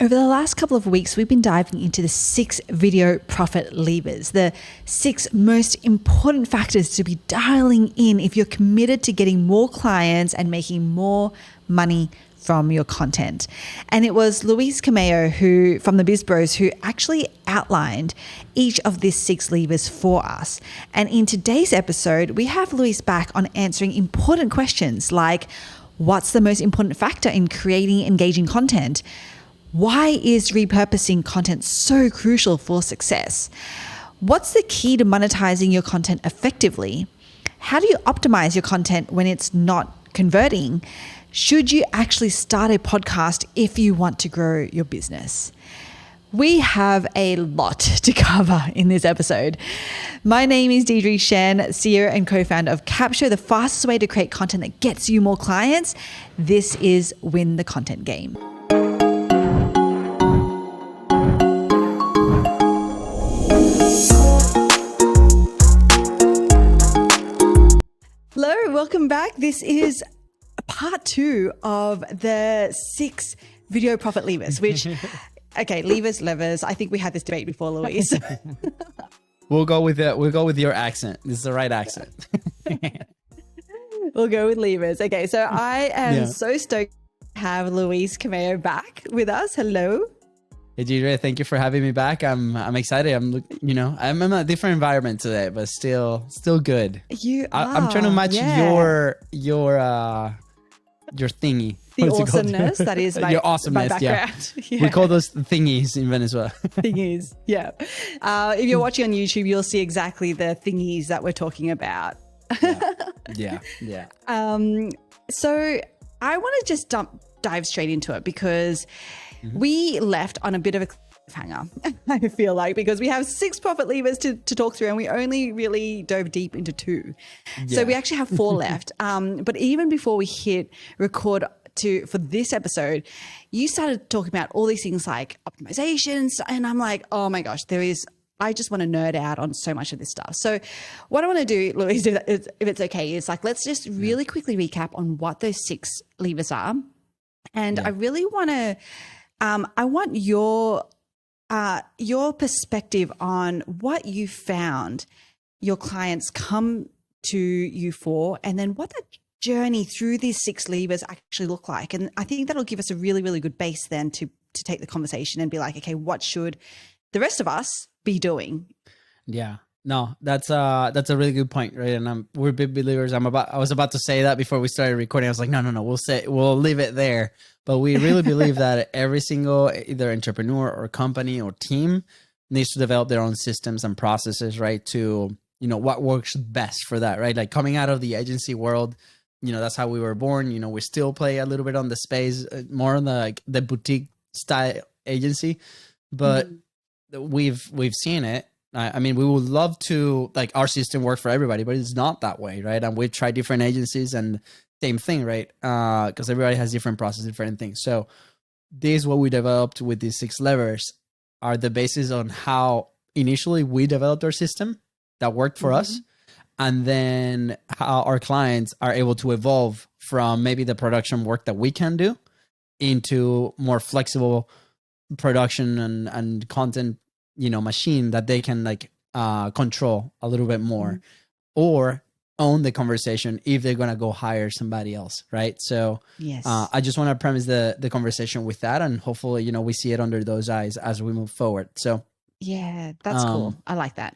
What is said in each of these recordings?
Over the last couple of weeks, we've been diving into the 6 video profit levers, the 6 most important factors to be dialing in if you're committed to getting more clients and making more money from your content. And it was Camejo from the Biz Bros who actually outlined each of these 6 levers for us. And in today's episode, we have Luis back on answering important questions like, what's the most important factor in creating engaging content? Why is repurposing content so crucial for success? What's the key to monetizing your content effectively? How do you optimize your content when it's not converting? Should you actually start a podcast if you want to grow your business? We have a lot to cover in this episode. My name is Deidre Shen, CEO and co-founder of Capture, the fastest way to create content that gets you more clients. This is Win the Content Game. Hello, welcome back. This is part 2 of the 6 video profit levers, which, okay, levers. I think we had this debate before, Luis. We'll go with your accent. This is the right accent. We'll go with levers. Okay, so I am so stoked to have Luis Camejo back with us. Hello. Hey, Deidre, thank you for having me back. I'm excited. I'm in a different environment today, but still good. I'm trying to match your thingy. The awesomeness that is my, your awesomeness, my background. Yeah. We call those thingies in Venezuela. Thingies, yeah. If you're watching on YouTube, you'll see exactly the thingies that we're talking about. Yeah. So I want to just dive straight into it because we left on a bit of a cliffhanger, I feel like, because we have 6 profit levers to talk through and we only really dove deep into 2. Yeah. So we actually have 4 left. But even before we hit record for this episode, you started talking about all these things like optimizations. And I'm like, oh my gosh, I just want to nerd out on so much of this stuff. So what I want to do, Luis, if it's okay, is like, let's just really quickly recap on what those 6 levers are. And I really want to, I want your perspective on what you found your clients come to you for, and then what that journey through these 6 levers actually look like. And I think that'll give us a really, really good base then to take the conversation and be like, okay, what should the rest of us be doing? Yeah. No, that's a really good point, right? And we're big believers. I was about to say that before we started recording. I was like, no, we'll leave it there. But we really believe that every single either entrepreneur or company or team needs to develop their own systems and processes, right? To, what works best for that, right? Like coming out of the agency world, that's how we were born. We still play a little bit on the space, more on the boutique style agency, but we've seen it. I mean, we would love to, like, our system work for everybody, but it's not that way, right? And we've tried different agencies and same thing, right? Because everybody has different processes, different things. So this is what we developed with these 6 levers are the basis on how initially we developed our system that worked for us. And then how our clients are able to evolve from maybe the production work that we can do into more flexible production and content, machine that they can control a little bit more or own the conversation if they're going to go hire somebody else. Right. So I just want to premise the conversation with that, and hopefully, we see it under those eyes as we move forward. So yeah, that's cool. I like that.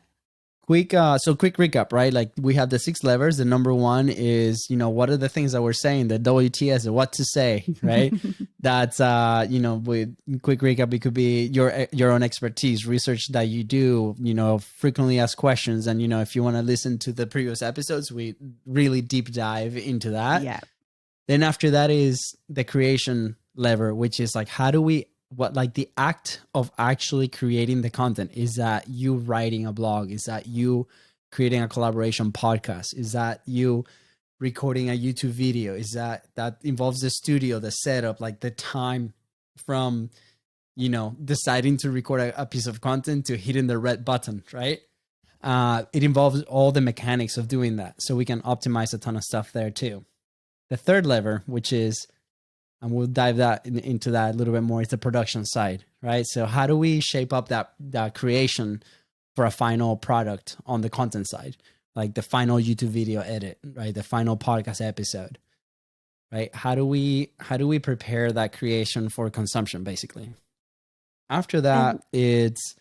Quick recap, right? Like we have the 6 levers. The number 1 is, what are the things that we're saying, the WTS, what to say, right? That's, with quick recap, it could be your own expertise, research that you do, frequently asked questions. And, if you want to listen to the previous episodes, we really deep dive into that. Yeah. Then after that is the creation lever, which is like, the act of actually creating the content. Is that you writing a blog? Is that you creating a collaboration podcast? Is that you recording a YouTube video? Is that involves the studio, the setup, like the time from, deciding to record a piece of content to hitting the red button, right? It involves all the mechanics of doing that. So we can optimize a ton of stuff there too. The third lever, which is and we'll dive into that a little bit more. It's the production side, right? So how do we shape up that creation for a final product on the content side, like the final YouTube video edit, right? The final podcast episode, right? How do we prepare that creation for consumption, basically? After that, it's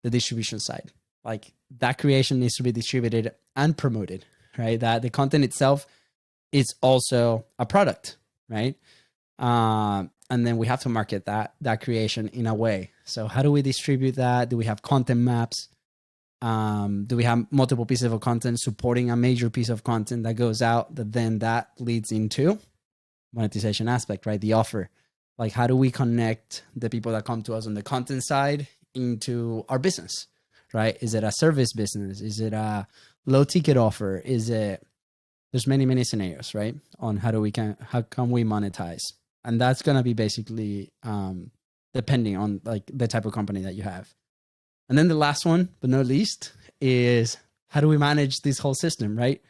the distribution side. Like that creation needs to be distributed and promoted, right? That the content itself is also a product, right? And then we have to market that creation in a way. So how do we distribute that? Do we have content maps? Do we have multiple pieces of content supporting a major piece of content that goes out that leads into monetization aspect, right? The offer. Like how do we connect the people that come to us on the content side into our business, right? Is it a service business? Is it a low ticket offer? There's many scenarios, right? On how can we monetize? And that's going to be basically depending on like the type of company that you have. And then the last one, but not least, is how do we manage this whole system, right?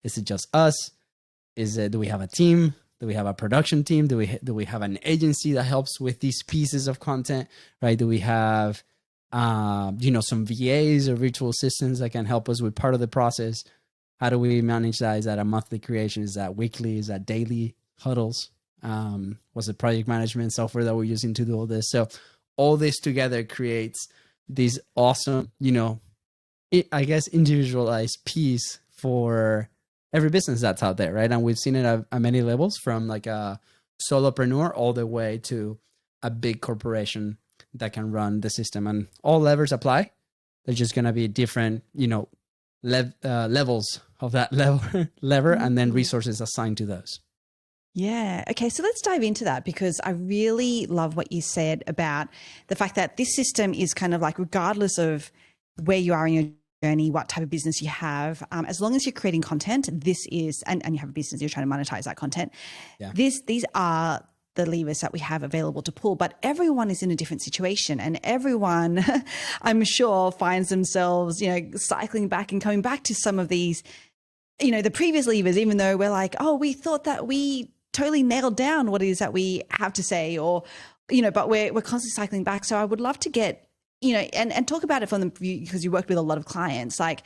Is it just us? Do we have a team? Do we have a production team? Do we have an agency that helps with these pieces of content, right? Do we have, some VAs or virtual assistants that can help us with part of the process? How do we manage that? Is that a monthly creation? Is that weekly? Is that daily huddles? Was it project management software that we're using to do all this? So all this together creates this awesome, I guess, individualized piece for every business that's out there, right? And we've seen it at many levels, from like a solopreneur all the way to a big corporation that can run the system. And all levers apply. There's just going to be different, levels of that lever and then resources assigned to those. Yeah. Okay. So let's dive into that, because I really love what you said about the fact that this system is kind of like, regardless of where you are in your journey, what type of business you have, as long as you're creating content, this is, and you have a business, you're trying to monetize that content. Yeah. These are the levers that we have available to pull, but everyone is in a different situation, and everyone, I'm sure, finds themselves, cycling back and coming back to some of these, the previous levers, even though we're like, oh, we thought that we totally nailed down what it is that we have to say, or, but we're constantly cycling back. So I would love to get, and talk about it from the view, because you work with a lot of clients, like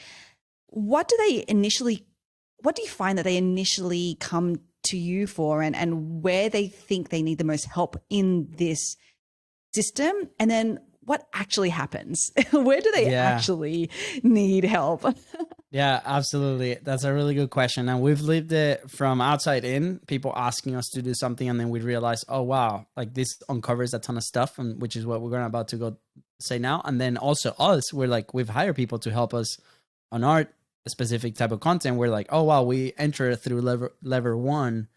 what do you find that they initially come to you for, and where they think they need the most help in this system? And then what actually happens? Where do they actually need help? Yeah, absolutely. That's a really good question. And we've lived it from outside in, people asking us to do something, and then we realize, oh, wow, like this uncovers a ton of stuff, and which is what we're about to go say now. And then also we're like, we've hired people to help us on our specific type of content. We're like, oh, wow, we enter through lever one,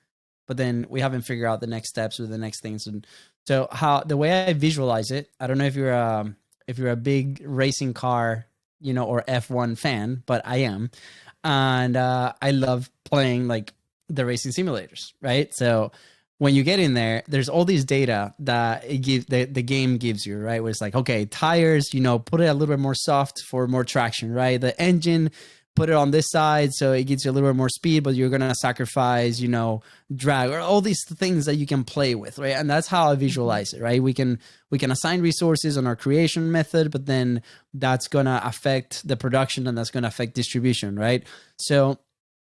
but then we haven't figured out the next steps or the next things. And so the way I visualize it, I don't know if you're a big racing car, or F1 fan, but I am. And I love playing like the racing simulators, right? So when you get in there, there's all these data that the game gives you, right? Where it's like, okay, tires, put it a little bit more soft for more traction, right? The engine, put it on this side so it gives you a little bit more speed, but you're going to sacrifice, drag, or all these things that you can play with, right? And that's how I visualize it, right? We can assign resources on our creation method, but then that's going to affect the production, and that's going to affect distribution, right? So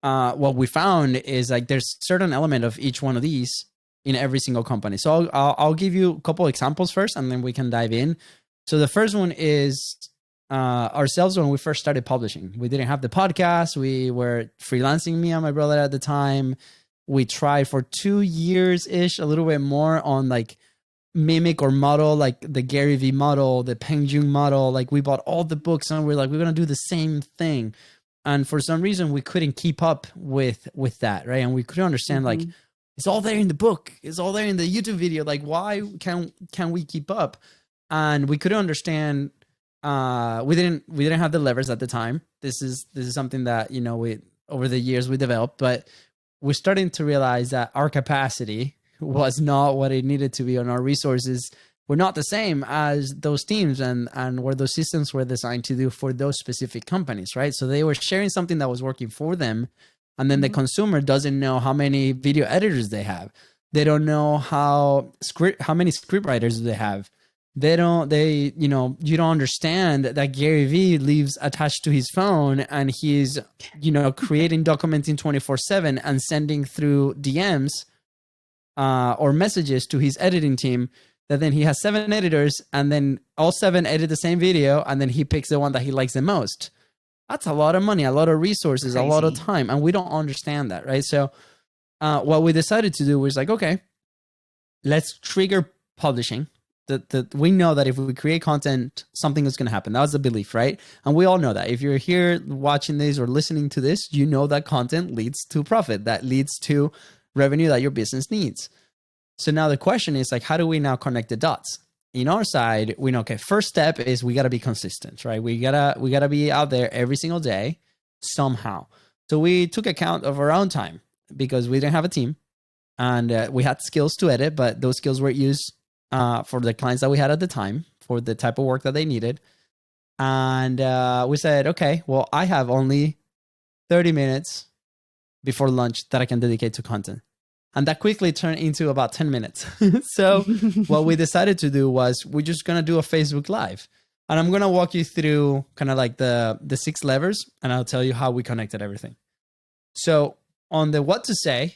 what we found is like there's certain element of each one of these in every single company. So I'll give you a couple examples first, and then we can dive in. So the first one is ourselves. When we first started publishing, we didn't have the podcast. We were freelancing, me and my brother at the time. We tried for 2 years ish, a little bit more, on like mimic or model, like the Gary V model, the Peng Joon model. Like we bought all the books, and we're like, we're going to do the same thing. And for some reason we couldn't keep up with that. Right. And we couldn't understand, like, it's all there in the book, it's all there in the YouTube video. Like, why can we keep up? And we couldn't understand. We didn't have the levers at the time. This is something that, we over the years we developed, but we're starting to realize that our capacity was not what it needed to be, and our resources were not the same as those teams and where those systems were designed to do for those specific companies, right? So they were sharing something that was working for them, and then the consumer doesn't know how many video editors they have. They don't know how many script writers do they have. You don't understand that Gary Vee lives attached to his phone and he's, creating documenting 24/7 and sending through DMs or messages to his editing team, that then he has 7 editors and then all 7 edit the same video and then he picks the one that he likes the most. That's a lot of money, a lot of resources, a lot of time. And we don't understand that, right? So what we decided to do was like, okay, let's trigger publishing. We know that if we create content, something is going to happen. That was the belief, right? And we all know that. If you're here watching this or listening to this, you know that content leads to profit. That leads to revenue that your business needs. So now the question is like, how do we now connect the dots? In our side, we know, okay, first step is we got to be consistent, right? We gotta be out there every single day somehow. So we took account of our own time because we didn't have a team and we had skills to edit, but those skills were used for the clients that we had at the time for the type of work that they needed. And we said, okay, well, I have only 30 minutes before lunch that I can dedicate to content. And that quickly turned into about 10 minutes. So what we decided to do was we're just going to do a Facebook Live. And I'm going to walk you through kind of like the 6 levers, and I'll tell you how we connected everything. So on the what to say,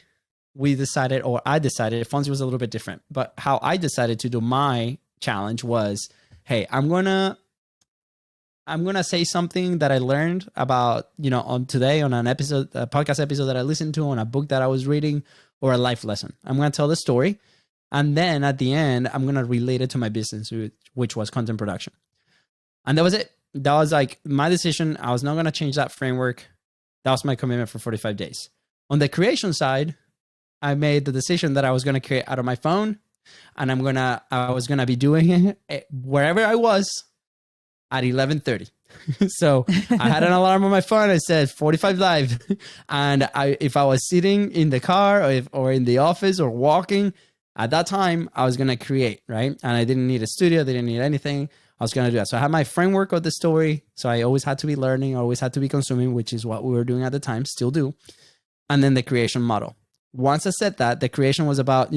I decided, Fonzie was a little bit different, but how I decided to do my challenge was, hey, I'm going to say something that I learned about, on today on a podcast episode that I listened to, on a book that I was reading, or a life lesson. I'm going to tell the story. And then at the end, I'm going to relate it to my business, which was content production. And that was it. That was like my decision. I was not going to change that framework. That was my commitment for 45 days. On the creation side, I made the decision that I was going to create out of my phone, and I was going to be doing it wherever I was at 11:30. So I had an alarm on my phone. I said 45 live. And if I was sitting in the car or in the office or walking at that time, I was going to create, right? And I didn't need a studio. Didn't need anything. I was going to do that. So I had my framework of the story. So I always had to be learning, always had to be consuming, which is what we were doing at the time, still do. And then the creation model. Once I said that, the creation was about,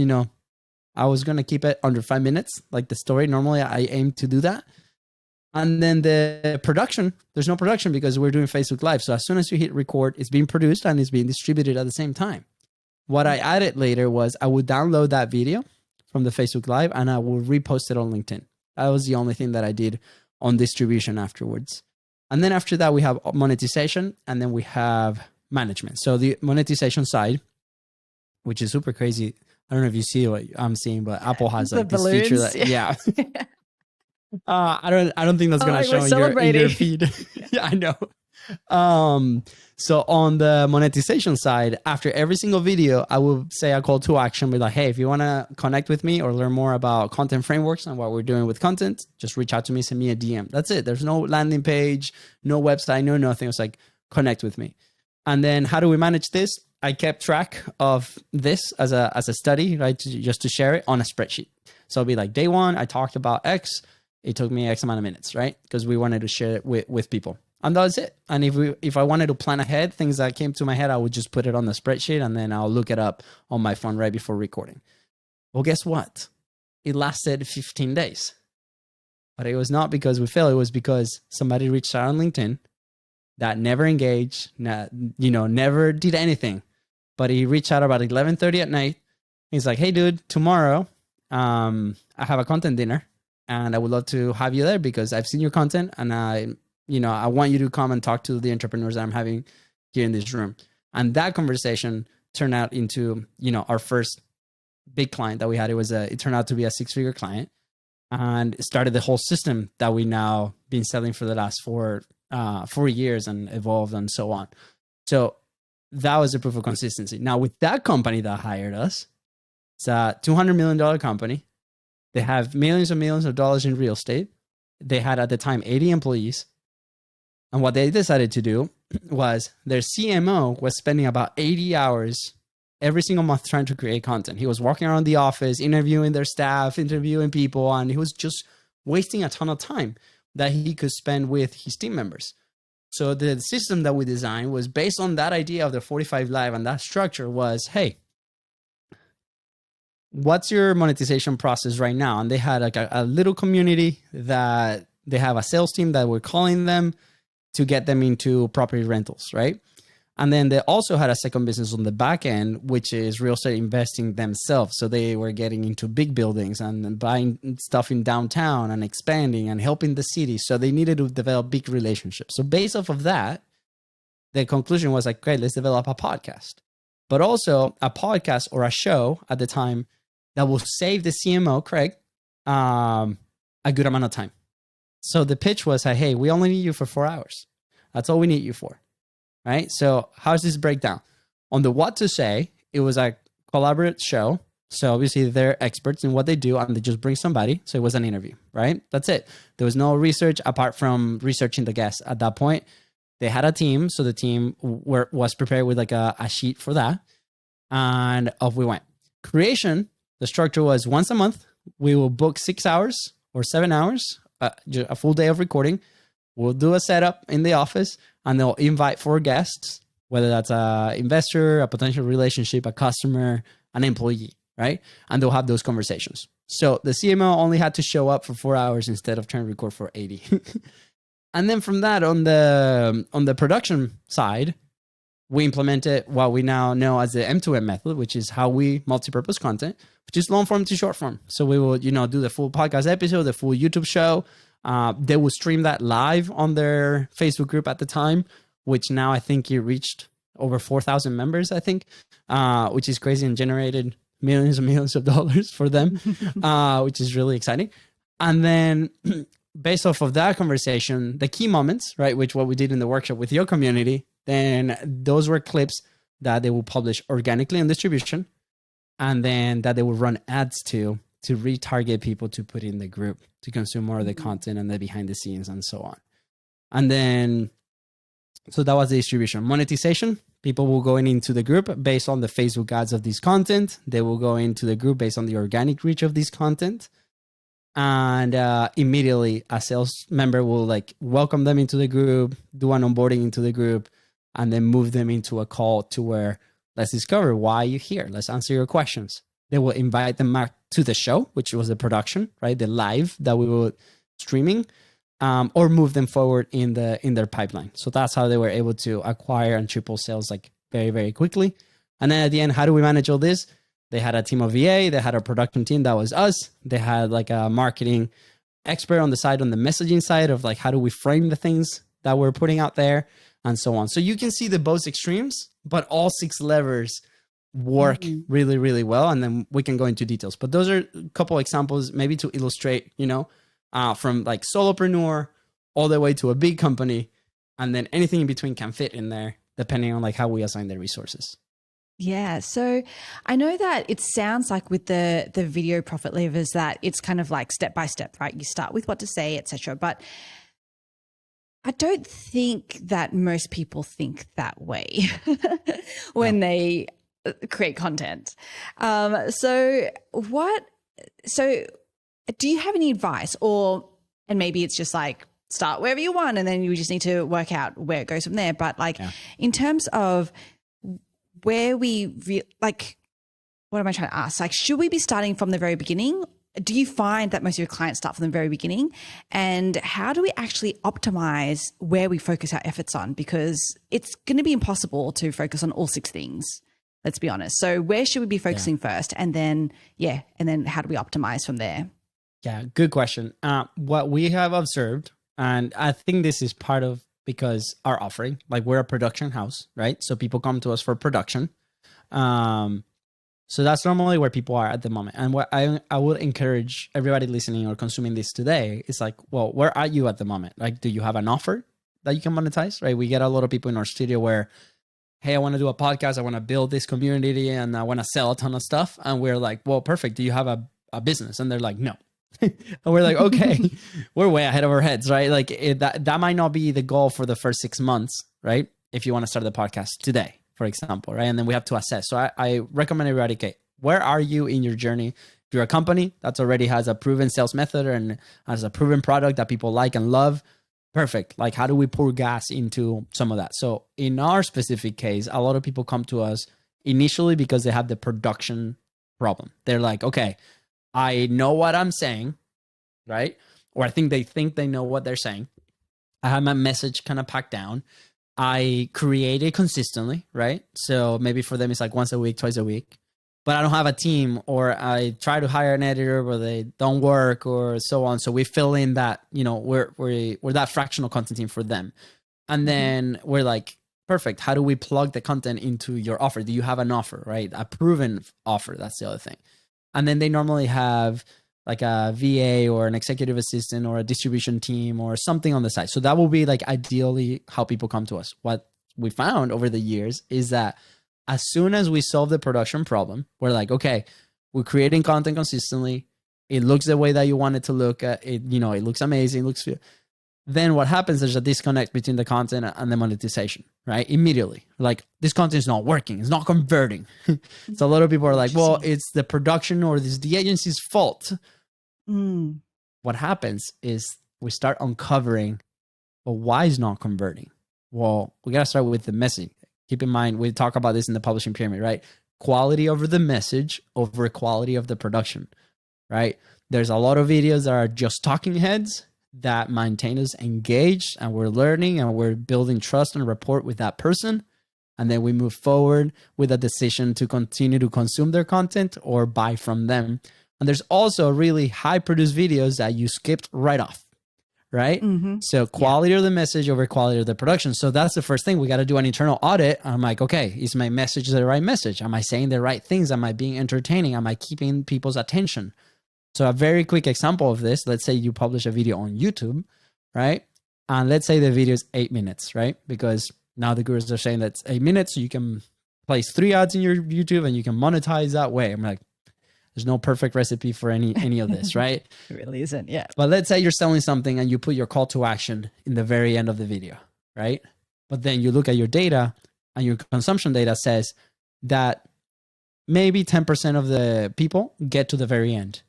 I was going to keep it under 5 minutes, like the story. Normally I aim to do that. And then the production, there's no production because we're doing Facebook Live. So as soon as you hit record, it's being produced and it's being distributed at the same time. What I added later was I would download that video from the Facebook Live and I will repost it on LinkedIn. That was the only thing that I did on distribution afterwards. And then after that, we have monetization and then we have management. So the monetization side, which is super crazy. I don't know if you see what I'm seeing, but Apple has like this feature that, yeah. I don't think that's gonna show in your feed. Yeah, I know. So on the monetization side, after every single video, I will say a call to action, be like, hey, if you want to connect with me or learn more about content frameworks and what we're doing with content, just reach out to me, send me a DM. That's it. There's no landing page, no website, no nothing. It's like, connect with me. And then how do we manage this? I kept track of this as a study, right? Just to share it on a spreadsheet. So it'll be like day 1, I talked about X. It took me X amount of minutes, right? Because we wanted to share it with people. And that was it. And if I wanted to plan ahead, things that came to my head, I would just put it on the spreadsheet and then I'll look it up on my phone right before recording. Well, guess what? It lasted 15 days. But it was not because we failed. It was because somebody reached out on LinkedIn that never engaged, never did anything. But he reached out about 11:30 at night. He's like, hey, dude, tomorrow I have a content dinner. And I would love to have you there because I've seen your content and I want you to come and talk to the entrepreneurs that I'm having here in this room. And that conversation turned out into, our first big client that we had. It turned out to be a 6-figure client and started the whole system that we now been selling for the last 4 years and evolved and so on. So that was a proof of consistency. Now with that company that hired us, it's a $200 million company. They have millions and millions of dollars in real estate. They had at the time 80 employees. And what they decided to do was their CMO was spending about 80 hours every single month trying to create content. He was walking around the office, interviewing their staff, interviewing people, and he was just wasting a ton of time that he could spend with his team members. So the system that we designed was based on that idea of the 45 Live, and that structure was, hey, what's your monetization process right now? And they had like a little community that they have a sales team that were calling them to get them into property rentals, right? And then they also had a second business on the back end, which is real estate investing themselves. So they were getting into big buildings and buying stuff in downtown and expanding and helping the city. So they needed to develop big relationships. So based off of that, the conclusion was like, great, let's develop a podcast. But also a podcast or a show at the time that will save the CMO, Craig, a good amount of time. So the pitch was, hey, we only need you for 4 hours. That's all we need you for. Right? So how does this break down? On the what to say, it was a collaborative show. So obviously they're experts in what they do and they just bring somebody. So it was an interview, right? That's it. There was no research apart from researching the guests at that point. They had a team. So the team was prepared with like a sheet for that. And off we went. Creation, the structure was once a month. We will book 6 hours or 7 hours, a full day of recording. We'll do a setup in the office and they'll invite 4 guests, whether that's an investor, a potential relationship, a customer, an employee, right? And they'll have those conversations. So the CMO only had to show up for 4 hours instead of trying to record for 80. And then from that, on the production side, we implemented what we now know as the M2M method, which is how we multi-purpose content, which is long form to short form. So we will, do the full podcast episode, the full YouTube show. They will stream that live on their Facebook group at the time, which now I think it reached over 4,000 members, I think, which is crazy and generated millions and millions of dollars for them, which is really exciting. And then based off of that conversation, the key moments, right, which what we did in the workshop with your community, then those were clips that they will publish organically on distribution, and then that they will run ads to retarget people to put in the group to consume more of the content and the behind the scenes and so on. And then, so that was the distribution. Monetization, people will go into the group based on the Facebook ads of this content. They will go into the group based on the organic reach of this content. And immediately a sales member will like welcome them into the group, do an onboarding into the group, and then move them into a call to where let's discover why you're here. Let's answer your questions. They will invite them back to the show, which was the production, right? The live that we were streaming, or move them forward in their pipeline. So that's how they were able to acquire and triple sales like very, very quickly. And then at the end, how do we manage all this? They had a team of VA, they had a production team, that was us. They had like a marketing expert on the side, on the messaging side of like, how do we frame the things that we're putting out there and so on. So you can see the both extremes, but all 6 levers work really, really well. And then we can go into details, but those are a couple examples maybe to illustrate, from like solopreneur all the way to a big company. And then anything in between can fit in there depending on like how we assign the resources. Yeah. So I know that it sounds like with the video profit levers that it's kind of like step by step, right? You start with what to say, etc. But I don't think that most people think that way when they create content. So do you have any advice, and maybe it's just like start wherever you want and then you just need to work out where it goes from there. But like in terms of where what am I trying to ask? Like, should we be starting from the very beginning? Do you find that most of your clients start from the very beginning? And how do we actually optimize where we focus our efforts on? Because it's going to be impossible to focus on all 6 things. Let's be honest. So where should we be focusing first? And then how do we optimize from there? Yeah, good question. What we have observed, and I think this is part of because our offering, like we're a production house, right? So people come to us for production. So that's normally where people are at the moment. And what I would encourage everybody listening or consuming this today is like, well, where are you at the moment? Like, do you have an offer that you can monetize, right? We get a lot of people in our studio where, hey, I want to do a podcast. I want to build this community and I want to sell a ton of stuff. And we're like, well, perfect. Do you have a business? And they're like, no. And we're like, okay, we're way ahead of our heads, right? Like that might not be the goal for the first 6 months, right? If you want to start the podcast today, for example, right? And then we have to assess. So I recommend everybody, okay, where are you in your journey? If you're a company that already has a proven sales method and has a proven product that people like and love, perfect. Like, how do we pour gas into some of that? So in our specific case, a lot of people come to us initially because they have the production problem. They're like, okay, I know what I'm saying, right? Or I think they know what they're saying. I have my message kind of packed down. I create it consistently, right? So maybe for them it's like once a week, twice a week. But I don't have a team, or I try to hire an editor, but they don't work, or so on. So we fill in that, we're that fractional content team for them. And then we're like, perfect. How do we plug the content into your offer? Do you have an offer, right? A proven offer. That's the other thing. And then they normally have like a VA or an executive assistant or a distribution team or something on the side. So that will be like ideally how people come to us. What we found over the years is that as soon as we solve the production problem, we're like, okay, we're creating content consistently. It looks the way that you want it to look. It looks amazing. It looks. Then what happens is a disconnect between the content and the monetization, right? Immediately, like this content is not working. It's not converting. So a lot of people are like, well, it's the production or it's the agency's fault. What happens is we start uncovering, well, why is not converting? Well, we got to start with the message. Keep in mind, we talk about this in the publishing pyramid, right? Quality over the message over quality of the production, right? There's a lot of videos that are just talking heads that maintain us engaged, and we're learning and we're building trust and rapport with that person. And then we move forward with a decision to continue to consume their content or buy from them. And there's also really high produced videos that you skipped right off. Right? So quality of the message over quality of the production. So that's the first thing. We got to do an internal audit. I'm like, okay, is my message the right message? Am I saying the right things? Am I being entertaining? Am I keeping people's attention? So a very quick example of this, let's say you publish a video on YouTube, right? And let's say the video is 8 minutes, right? Because now the gurus are saying that's 8 minutes. So you can place 3 ads in your YouTube and you can monetize that way. I'm like, there's no perfect recipe for any of this, right? It really isn't, yeah. But let's say you're selling something and you put your call to action in the very end of the video, right? But then you look at your data and your consumption data says that maybe 10% of the people get to the very end.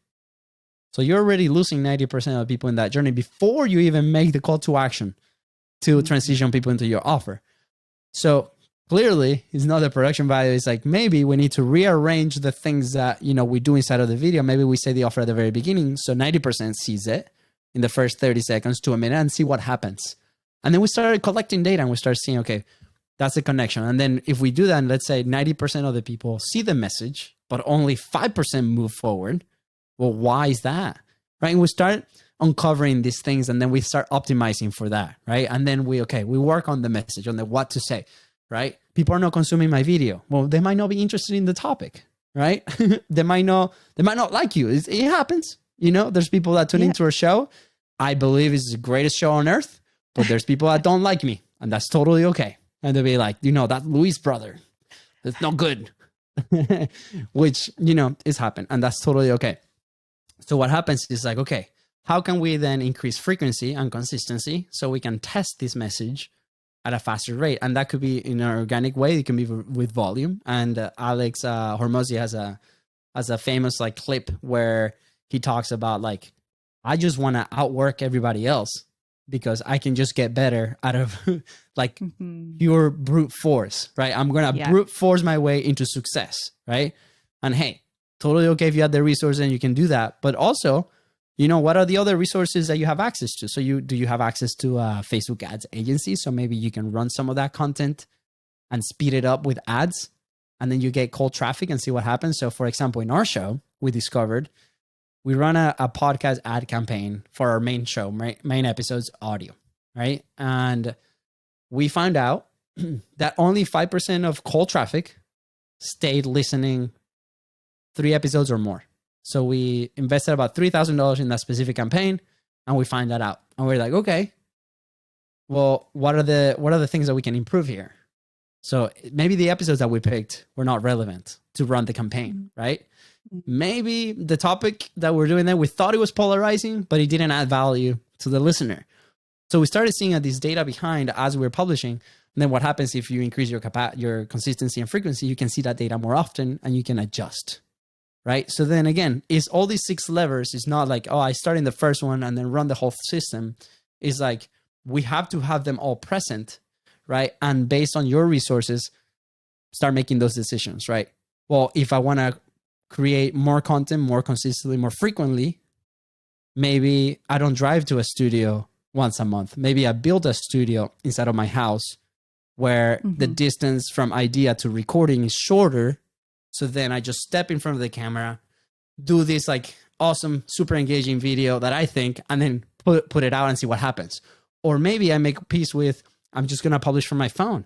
So you're already losing 90% of the people in that journey before you even make the call to action to transition people into your offer. So clearly, it's not the production value. It's like maybe we need to rearrange the things that we do inside of the video. Maybe we say the offer at the very beginning, so 90% sees it in the first 30 seconds to a minute and see what happens. And then we started collecting data and we start seeing, okay, that's a connection. And then if we do that, and let's say 90% of the people see the message, but only 5% move forward. Well, why is that? Right? And we start uncovering these things and then we start optimizing for that, right? And then we work on the message, on the what to say. Right? People are not consuming my video. Well, they might not be interested in the topic, right? they might not like you. It happens. There's people that tune into our show. I believe it's the greatest show on earth, but there's people that don't like me, and that's totally okay. And they'll be like, that Luis brother, that's not good, which, is happened, and that's totally okay. So what happens is like, okay, how can we then increase frequency and consistency so we can test this message at a faster rate? And that could be in an organic way. It can be with volume. And Alex Hormozy has a famous like clip where he talks about like, I just want to outwork everybody else because I can just get better out of like pure brute force, right? I'm going to brute force my way into success, right? And hey, totally okay if you have the resources and you can do that. But also, what are the other resources that you have access to? So do you have access to Facebook ads agency? So maybe you can run some of that content and speed it up with ads, and then you get cold traffic and see what happens. So for example, in our show, we discovered we run a podcast ad campaign for our main show, main episodes audio, right? And we found out that only 5% of cold traffic stayed listening 3 episodes or more. So we invested about $3,000 in that specific campaign, and we find that out. And we're like, okay, well, what are the things that we can improve here? So maybe the episodes that we picked were not relevant to run the campaign, right? Maybe the topic that we're doing there, we thought it was polarizing, but it didn't add value to the listener. So we started seeing this data behind as we're publishing. And then what happens if you increase your consistency and frequency, you can see that data more often and you can adjust. Right. So then again, it's all these 6 levers. It's not like, I start in the first one and then run the whole system. It's like we have to have them all present. Right. And based on your resources, start making those decisions. Right. Well, if I want to create more content more consistently, more frequently, maybe I don't drive to a studio once a month. Maybe I build a studio inside of my house where the distance from idea to recording is shorter. So then I just step in front of the camera, do this like awesome, super engaging video that I think, and then put it out and see what happens. Or maybe I make peace with, I'm just going to publish from my phone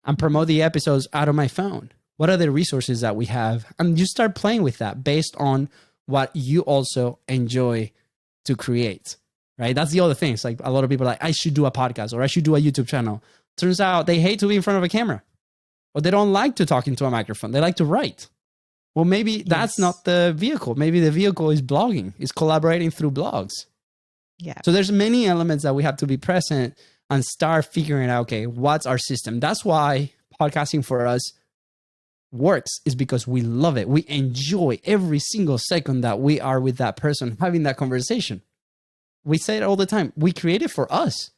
and promote the episodes out of my phone. What are the resources that we have? And you start playing with that based on what you also enjoy to create, right? That's the other thing. It's like a lot of people are like, I should do a podcast or I should do a YouTube channel. Turns out they hate to be in front of a camera, or they don't like to talk into a microphone. They like to write. Well, maybe that's not the vehicle. Maybe the vehicle is blogging, is collaborating through blogs. Yeah. So there's many elements that we have to be present and start figuring out, okay, what's our system? That's why podcasting for us works, is because we love it. We enjoy every single second that we are with that person having that conversation. We say it all the time. We create it for us.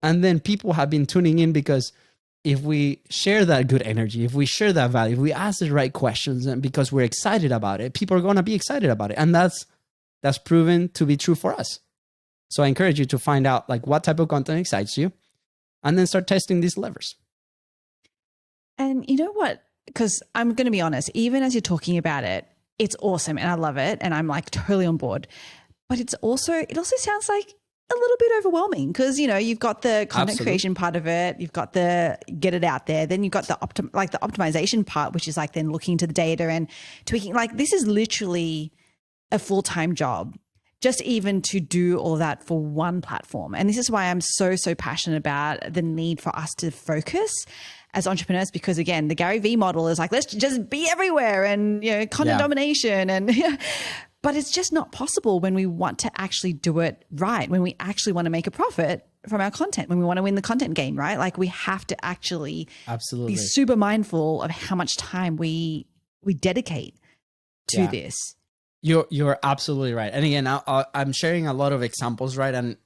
And then people have been tuning in because if we share that good energy, if we share that value, if we ask the right questions, and because we're excited about it, people are going to be excited about it. And that's proven to be true for us. So I encourage you to find out like what type of content excites you and then start testing these levers. And you know what? Because I'm going to be honest, even as you're talking about it, it's awesome and I love it and I'm like totally on board. But it also sounds like a little bit overwhelming because, you know, you've got the content creation part of it, you've got the get it out there, then you've got the optimization part, which is like then looking into the data and tweaking. Like this is literally a full-time job, just even to do all of that for one platform. And this is why I'm so passionate about the need for us to focus as entrepreneurs, because again, the Gary Vee model is like, let's just be everywhere and, you know, content domination and but it's just not possible when we want to actually do it right, when we actually want to make a profit from our content, when we want to win the content game, right? Like we have to actually be super mindful of how much time we dedicate to this. You're absolutely right. And again, I'm sharing a lot of examples, right? And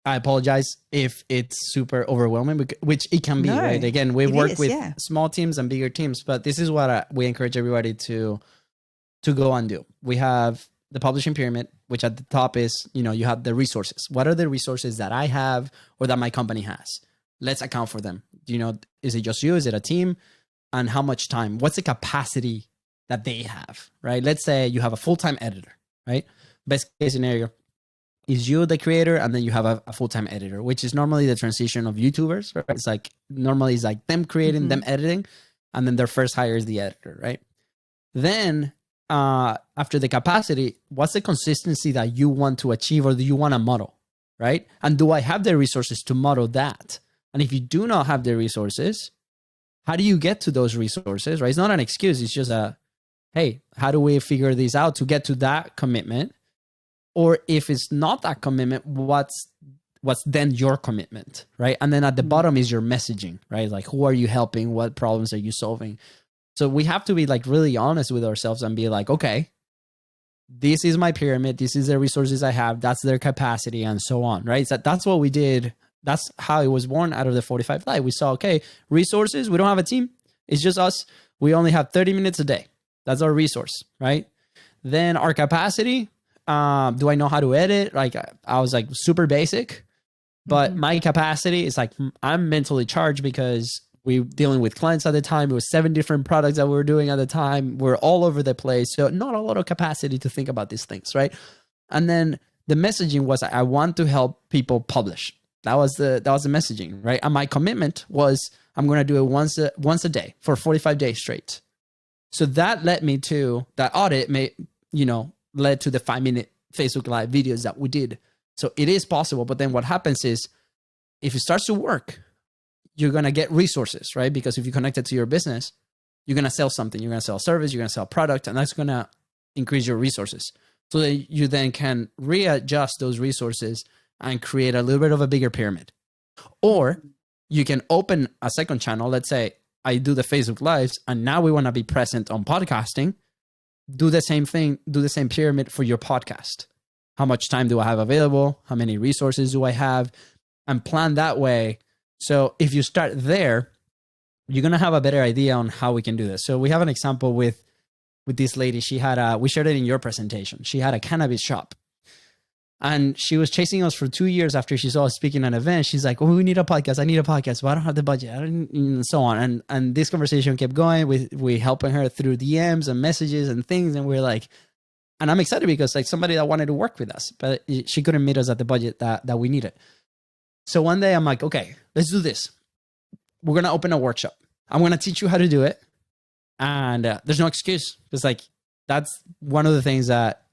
I apologize if it's super overwhelming, which it can be, right? Again, we work with small teams and bigger teams, but this is what we encourage everybody to go and do. We have the publishing pyramid, which at the top is, you know, you have the resources. What are the resources that I have or that my company has? Let's account for them. You know, is it just you? Is it a team? And how much time? What's the capacity that they have, right? Let's say you have a full-time editor, right? Best case scenario is you, the creator, and then you have a full-time editor, which is normally the transition of YouTubers, right? It's like, normally it's like them creating, them editing, and then their first hire is the editor, right? Then after the capacity, what's the consistency that you want to achieve or do you want to model, right? And do I have the resources to model that? And if you do not have the resources, how do you get to those resources, right? It's not an excuse. It's just hey, how do we figure this out to get to that commitment? Or if it's not that commitment, what's then your commitment, right? And then at the bottom is your messaging, right? Like, who are you helping? What problems are you solving? So we have to be like really honest with ourselves and be like, okay, this is my pyramid. This is the resources I have. That's their capacity and so on, right? So that's what we did. That's how it was born out of the 45 Live. We saw, okay, resources. We don't have a team. It's just us. We only have 30 minutes a day. That's our resource, right? Then our capacity. Do I know how to edit? Like I was like super basic, but my capacity is like, I'm mentally charged because we were dealing with clients at the time. It was 7 different products that we were doing at the time. We're all over the place. So not a lot of capacity to think about these things, right? And then the messaging was, I want to help people publish. That was the messaging, right? And my commitment was, I'm going to do it once a day for 45 days straight. So that led me to that audit led to the 5-minute Facebook Live videos that we did. So it is possible. But then what happens is, if it starts to work, you're going to get resources, right? Because if you connect it to your business, you're going to sell something. You're going to sell a service. You're going to sell a product. And that's going to increase your resources. So that you then can readjust those resources and create a little bit of a bigger pyramid. Or you can open a second channel. Let's say I do the Facebook Lives, and now we want to be present on podcasting. Do the same thing. Do the same pyramid for your podcast. How much time do I have available? How many resources do I have? And plan that way. So if you start there, you're going to have a better idea on how we can do this. So we have an example with with this lady. She had we shared it in your presentation. She had a cannabis shop. And she was chasing us for 2 years after she saw us speaking at an event. She's like, "Oh, we need a podcast. I need a podcast, but I don't have the budget." And so on. And this conversation kept going. We helping her through DMs and messages and things. And we're like, and I'm excited because like somebody that wanted to work with us, but she couldn't meet us at the budget that we needed. So one day I'm like, okay, let's do this. We're going to open a workshop. I'm going to teach you how to do it. And there's no excuse. It's like, that's one of the things that,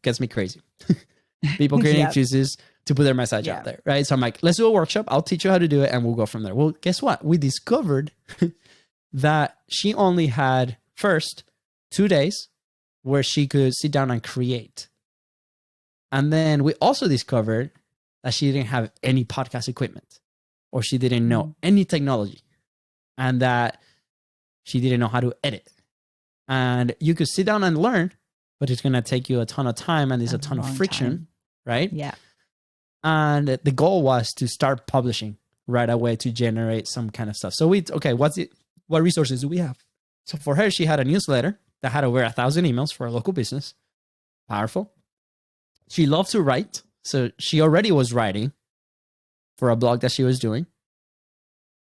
gets me crazy. People creating excuses to put their message out there, right? So I'm like, let's do a workshop. I'll teach you how to do it and we'll go from there. Well, guess what? We discovered that she only had first 2 days where she could sit down and create. And then we also discovered that she didn't have any podcast equipment or she didn't know any technology and that she didn't know how to edit. And you could sit down and learn, but it's going to take you a ton of time and there's a ton of friction, right? Yeah. And the goal was to start publishing right away to generate some kind of stuff. So what resources do we have? So for her, she had a newsletter that had over 1,000 emails for a local business. Powerful. She loved to write. So she already was writing for a blog that she was doing.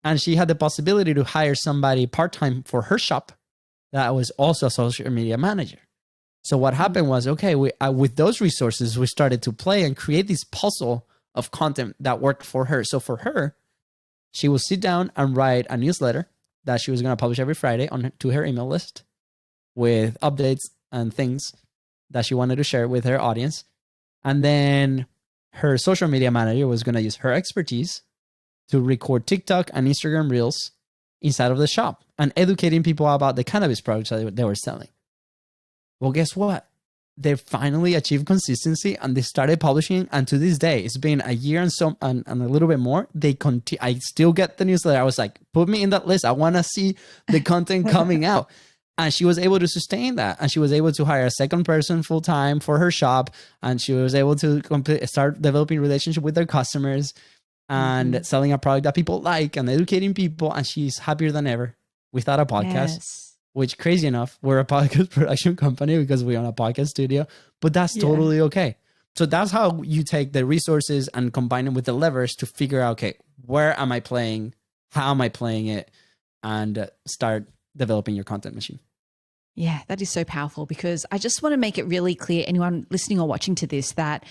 And she had the possibility to hire somebody part-time for her shop that was also a social media manager. So what happened was, okay, with those resources, we started to play and create this puzzle of content that worked for her. So for her, she would sit down and write a newsletter that she was going to publish every Friday to her email list with updates and things that she wanted to share with her audience. And then her social media manager was going to use her expertise to record TikTok and Instagram reels inside of the shop and educating people about the cannabis products that they were selling. Well, guess what? They finally achieved consistency and they started publishing. And to this day, it's been a year and a little bit more. I still get the newsletter. I was like, put me in that list. I want to see the content coming out. And she was able to sustain that. And she was able to hire a second person full time for her shop. And she was able to start developing relationship with their customers and selling a product that people like and educating people. And she's happier than ever without a podcast. Which, crazy enough, we're a podcast production company because we own a podcast studio, but that's totally okay. So that's how you take the resources and combine them with the levers to figure out, okay, where am I playing? How am I playing it? And start developing your content machine. Yeah, that is so powerful because I just want to make it really clear, anyone listening or watching to this, that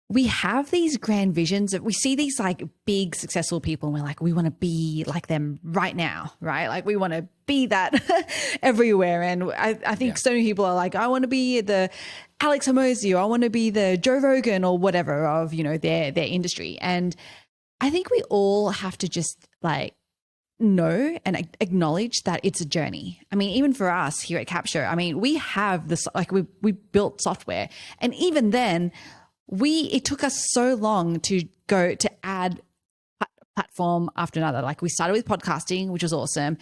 we have these grand visions that we see these like big successful people and we're like, we want to be like them right now, right? Like we want to be that everywhere. And I think so many people are like, I want to be the Alex Hormozi or I want to be the Joe Rogan or whatever of, their industry. And I think we all have to just like know and acknowledge that it's a journey. I mean, even for us here at Capture, I mean, we have this, like we built software and even then, it took us so long to go to add platform after another. Like we started with podcasting, which was awesome.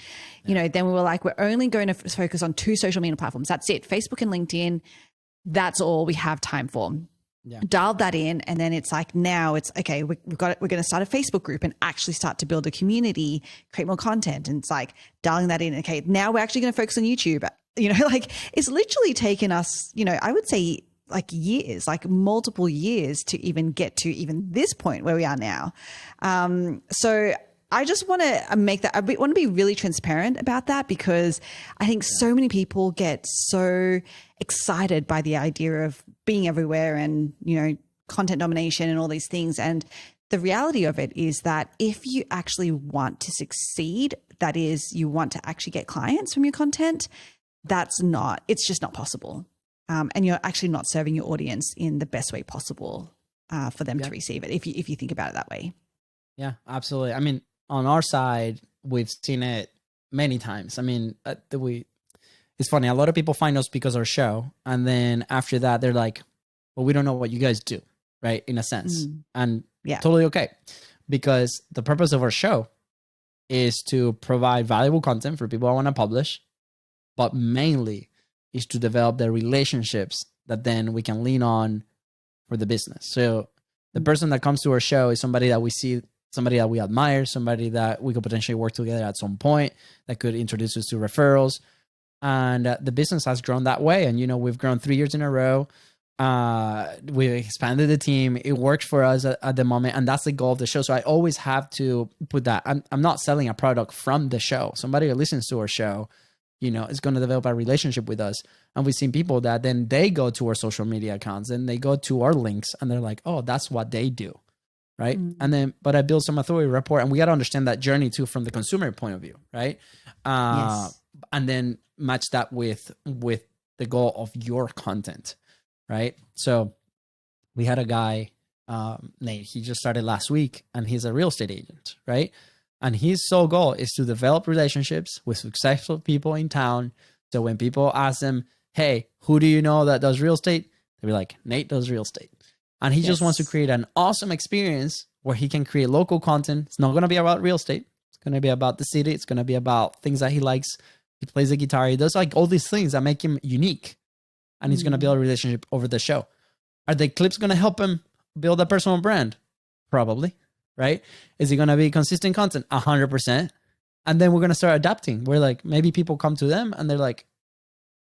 Then we were like, we're only going to focus on 2 social media platforms. That's it. Facebook and LinkedIn. That's all we have time for. Yeah. Dialed that in. And then it's like, now it's okay. We're going to start a Facebook group and actually start to build a community, create more content. And it's like dialing that in. Okay. Now we're actually going to focus on YouTube. Like it's literally taken us, I would say, like years, like multiple years to even get to even this point where we are now. So I just want to make that, I want to be really transparent about that because I think so many people get so excited by the idea of being everywhere and, content domination and all these things. And the reality of it is that if you actually want to succeed, that is, you want to actually get clients from your content, it's just not possible. And you're actually not serving your audience in the best way possible for them to receive it, if you think about it that way. Yeah, absolutely. I mean, on our side, we've seen it many times. I mean, it's funny. A lot of people find us because of our show. And then after that, they're like, well, we don't know what you guys do, right? In a sense. And totally okay. Because the purpose of our show is to provide valuable content for people who want to publish, but mainly is to develop the relationships that then we can lean on for the business. So the person that comes to our show is somebody that we see, somebody that we admire, somebody that we could potentially work together at some point that could introduce us to referrals. And the business has grown that way. And, we've grown 3 years in a row. We expanded the team. It worked for us at the moment. And that's the goal of the show. So I always have to put that. I'm not selling a product from the show. Somebody who listens to our show, is going to develop a relationship with us. And we've seen people that then they go to our social media accounts and they go to our links and they're like, oh, that's what they do. Right. Mm-hmm. And then, but I build some authority rapport, and we got to understand that journey too, from the consumer point of view. Right. Yes. And then match that with the goal of your content. Right. So we had a guy, Nate, he just started last week, and he's a real estate agent. Right. And his sole goal is to develop relationships with successful people in town. So when people ask them, hey, who do you know that does real estate? They'll be like, Nate does real estate. And he just wants to create an awesome experience where he can create local content. It's not going to be about real estate. It's going to be about the city. It's going to be about things that he likes. He plays the guitar. He does like all these things that make him unique. And he's going to build a relationship over the show. Are the clips going to help him build a personal brand? Probably. Right? Is it going to be consistent content? 100%. And then we're going to start adapting. We're like, maybe people come to them and they're like,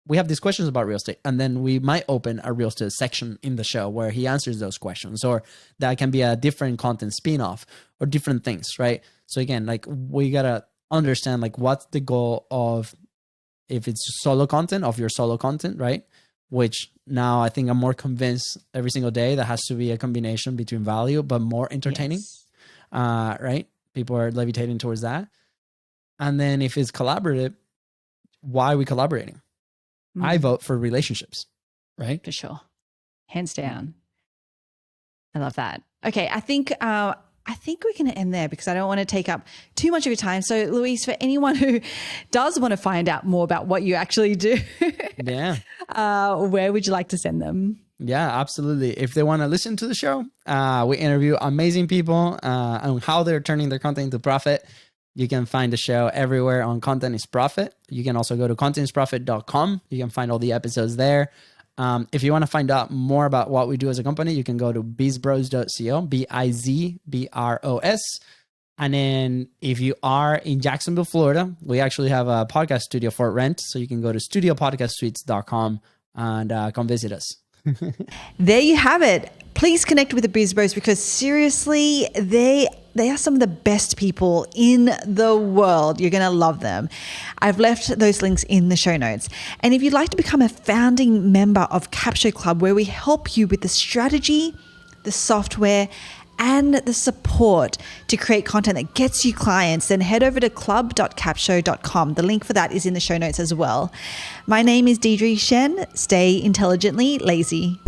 we have these questions about real estate. And then we might open a real estate section in the show where he answers those questions, or that can be a different content spin-off or different things. Right? So again, like we got to understand like what's the goal of, if it's solo content, of your solo content, right? Which now I think I'm more convinced every single day that has to be a combination between value, but more entertaining. Yes. Right? People are levitating towards that. And then if it's collaborative, why are we collaborating? I vote for relationships, right? For sure. Hands down. I love that. Okay. I think we're going to end there because I don't want to take up too much of your time. So Luis, for anyone who does want to find out more about what you actually do, where would you like to send them? Yeah, absolutely. If they want to listen to the show, we interview amazing people on how they're turning their content into profit. You can find the show everywhere on Content is Profit. You can also go to contentisprofit.com. You can find all the episodes there. If you want to find out more about what we do as a company, you can go to bizbros.co, BIZBROS. And then if you are in Jacksonville, Florida, we actually have a podcast studio for rent. So you can go to studiopodcastsuites.com and come visit us. There you have it. Please connect with the Biz Bros because seriously, they are some of the best people in the world. You're going to love them. I've left those links in the show notes. And if you'd like to become a founding member of Capsho Club, where we help you with the strategy, the software, and the support to create content that gets you clients, then head over to club.capsho.com. The link for that is in the show notes as well. My name is Deidre Shen. Stay intelligently lazy.